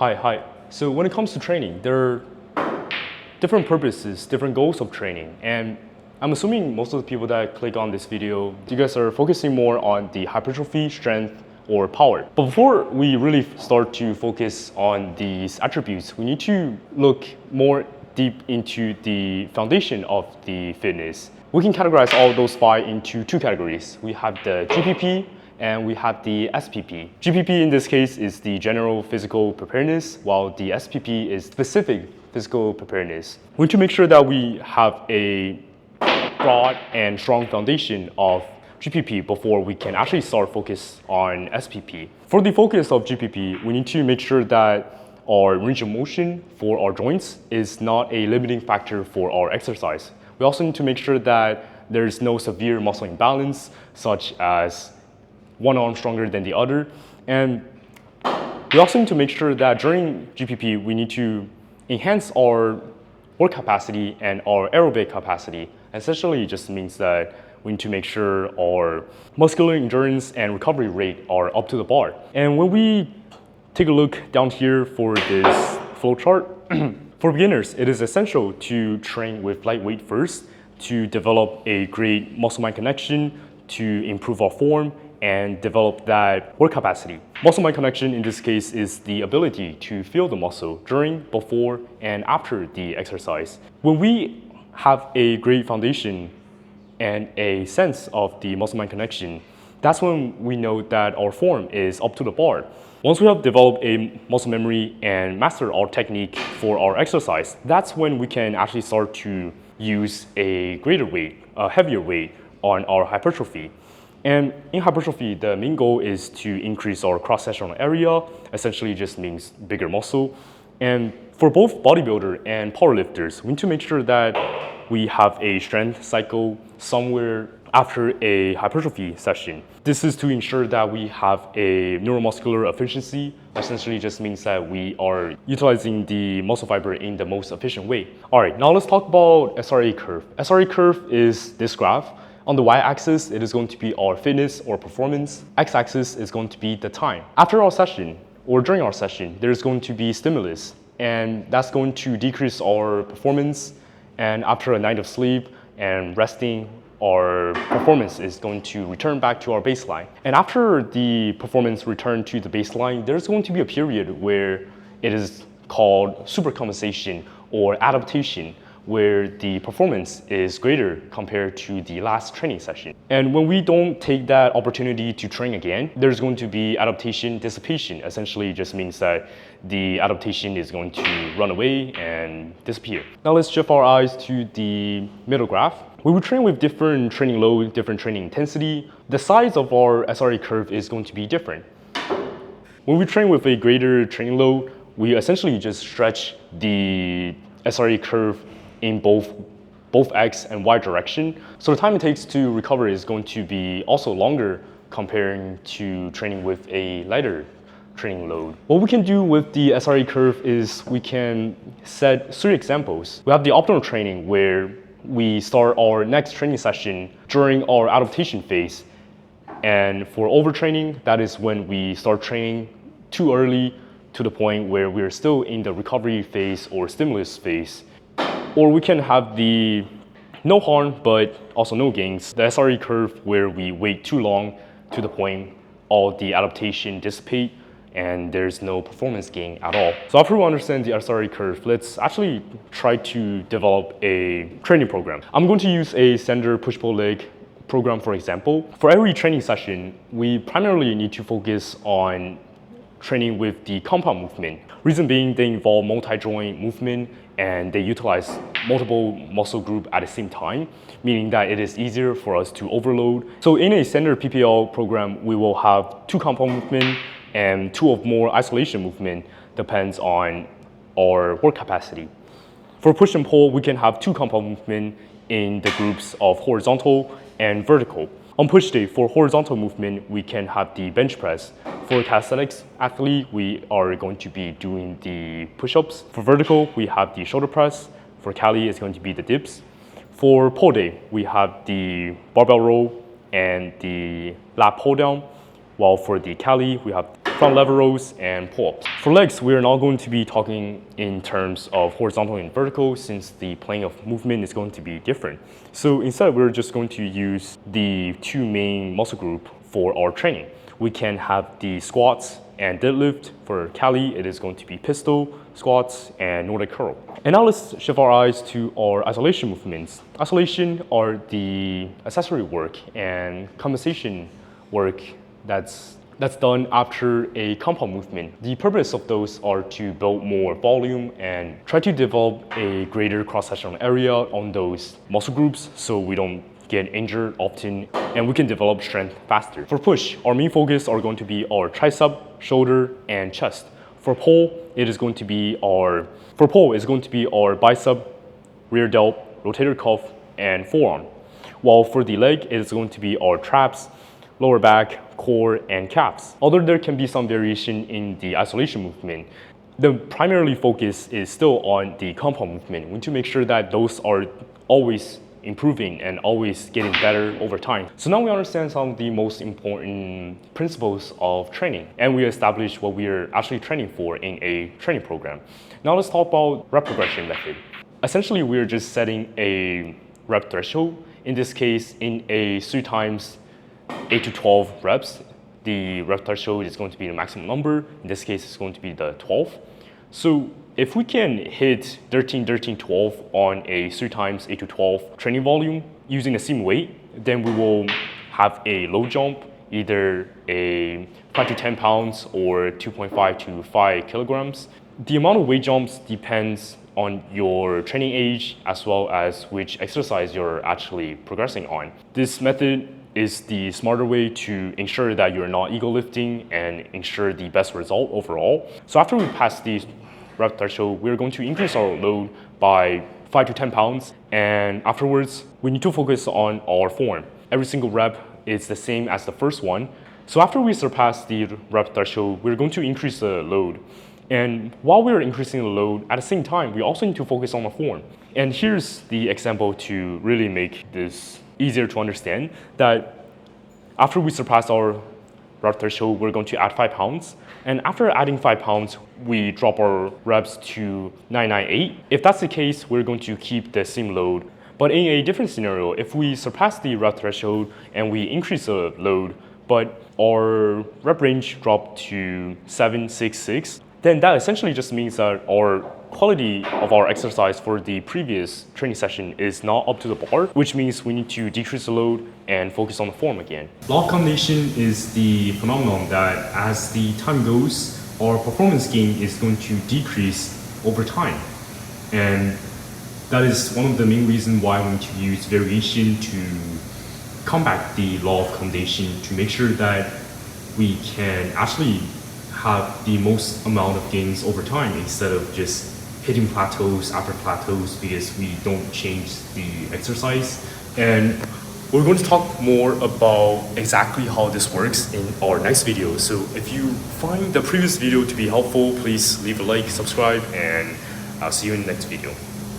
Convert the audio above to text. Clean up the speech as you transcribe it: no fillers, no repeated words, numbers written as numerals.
Hi. So when it comes to training, there are different purposes, different goals of training. And I'm assuming most of the people that click on this video, you guys are focusing more on the hypertrophy, strength, or power. But before we really start to focus on these attributes, we need to look more deep into the foundation of the fitness. We can categorize all those five into two categories. We have the GPP and we have the SPP. GPP in this case is the general physical preparedness, while the SPP is specific physical preparedness. We need to make sure that we have a broad and strong foundation of GPP before we can actually start focus on SPP. For the focus of GPP, we need to make sure that our range of motion for our joints is not a limiting factor for our exercise. We also need to make sure that there's no severe muscle imbalance, such as one arm stronger than the other. And we also need to make sure that during GPP, we need to enhance our work capacity and our aerobic capacity. Essentially, it just means that we need to make sure our muscular endurance and recovery rate are up to the bar. And when we take a look down here for this flow chart, for beginners, it is essential to train with lightweight first to develop a great muscle-mind connection, to improve our form, and develop that work capacity. Muscle-mind connection in this case is the ability to feel the muscle during, before, and after the exercise. When we have a great foundation and a sense of the muscle-mind connection, that's when we know that our form is up to the bar. Once we have developed a muscle memory and master our technique for our exercise, that's when we can actually start to use a greater weight, a heavier weight on our hypertrophy. And in hypertrophy, the main goal is to increase our cross-sectional area, essentially just means bigger muscle. And for both bodybuilder and powerlifters, we need to make sure that we have a strength cycle somewhere after a hypertrophy session. This is to ensure that we have a neuromuscular efficiency. Essentially just means that we are utilizing the muscle fiber in the most efficient way. All right, now let's talk about SRA curve. SRA curve is this graph. On the y-axis, it is going to be our fitness or performance. X-axis is going to be the time. After our session or during our session, there's going to be stimulus, and that's going to decrease our performance. And after a night of sleep and resting, our performance is going to return back to our baseline. And after the performance return to the baseline, there's going to be a period where it is called supercompensation or adaptation, where the performance is greater compared to the last training session. And when we don't take that opportunity to train again, there's going to be adaptation dissipation. Essentially, it just means that the adaptation is going to run away and disappear. Now let's shift our eyes to the middle graph. When we train with different training load, different training intensity, the size of our SRA curve is going to be different. When we train with a greater training load, we essentially just stretch the SRA curve in both X and Y direction. So the time it takes to recover is going to be also longer comparing to training with a lighter training load. What we can do with the SRA curve is we can set 3 examples. We have the optimal training where we start our next training session during our adaptation phase. And for overtraining, that is when we start training too early to the point where we're still in the recovery phase or stimulus phase. Or we can have the no harm, but also no gains, the SRE curve where we wait too long to the point all the adaptation dissipate and there's no performance gain at all. So after we understand the SRE curve, let's actually try to develop a training program. I'm going to use a standard push-pull leg program, for example. For every training session, we primarily need to focus on training with the compound movement. Reason being, they involve multi-joint movement and they utilize multiple muscle groups at the same time, meaning that it is easier for us to overload. So in a standard PPL program, we will have 2 compound movement and 2 or more isolation movement, depends on our work capacity. For push and pull, we can have 2 compound movement in the groups of horizontal and vertical. On push day, for horizontal movement, we can have the bench press. For calisthenics athlete, we are going to be doing the push-ups. For vertical, we have the shoulder press. For Cali, it's going to be the dips. For pull day, we have the barbell row and the lat pull down. while for the Cali, we have front lever rows and pull-ups. For legs, we are not going to be talking in terms of horizontal and vertical since the plane of movement is going to be different. So instead, we're just going to use the two main muscle group for our training. We can have the squats and deadlift. For Cali, it is going to be pistol, squats, and Nordic curl. And now let's shift our eyes to our isolation movements. Isolation are the accessory work and compensation work that's done after a compound movement. The purpose of those are to build more volume and try to develop a greater cross-sectional area on those muscle groups so we don't get injured often and we can develop strength faster. For push, our main focus are going to be our tricep, shoulder, and chest. For pull, it's going to be our bicep, rear delt, rotator cuff, and forearm. While for the leg, it is going to be our traps, lower back, core, and calves. Although there can be some variation in the isolation movement, the primarily focus is still on the compound movement. We need to make sure that those are always improving and always getting better over time. So now we understand some of the most important principles of training, and we established what we are actually training for in a training program. Now let's talk about rep progression method. Essentially, we're just setting a rep threshold. In this case, in a 3 times 8 to 12 reps, the rep threshold is going to be the maximum number. In this case, it's going to be the 12. So if we can hit 13, 13, 12 on a 3 times 8 to 12 training volume using the same weight, then we will have a low jump, either a 5 to 10 pounds or 2.5 to 5 kilograms. The amount of weight jumps depends on your training age as well as which exercise you're actually progressing on. This method is the smarter way to ensure that you're not ego lifting and ensure the best result overall. So after we pass the rep threshold, we're going to increase our load by 5 to 10 pounds. And afterwards, we need to focus on our form. Every single rep is the same as the first one. So after we surpass the rep threshold, we're going to increase the load. And while we're increasing the load, at the same time, we also need to focus on the form. And here's the example to really make this easier to understand, that after we surpass our rep threshold, we're going to add 5 pounds. And after adding 5 pounds, we drop our reps to 998. If that's the case, we're going to keep the same load. But in a different scenario, if we surpass the rep threshold and we increase the load, but our rep range dropped to 766, then that essentially just means that our quality of our exercise for the previous training session is not up to the bar, which means we need to decrease the load and focus on the form again. Law of combination is the phenomenon that as the time goes, our performance gain is going to decrease over time. And that is one of the main reasons why we need to use variation to combat the law of combination to make sure that we can actually have the most amount of gains over time instead of just hitting plateaus after plateaus because we don't change the exercise. And we're going to talk more about exactly how this works in our next video. So if you find the previous video to be helpful, please leave a like, subscribe, and I'll see you in the next video.